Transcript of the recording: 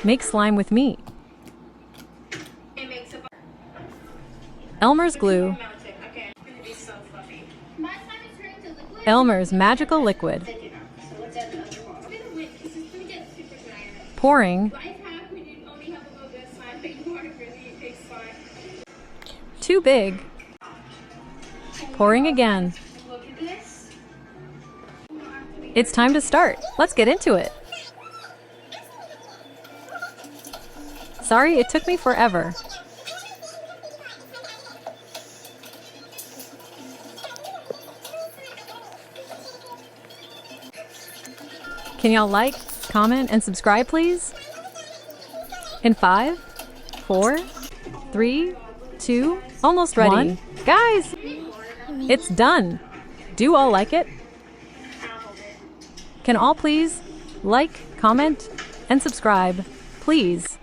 Make slime with me. Elmer's glue. Elmer's magical liquid. Pouring. Too big. Pouring again. It's time to start. Let's get into it. Sorry, it took me forever. Can y'all like, comment, and subscribe, please? In 5, 4, 3, 2, almost ready. 1. Guys, it's done. Do all like it? Can all please like, comment, and subscribe, please?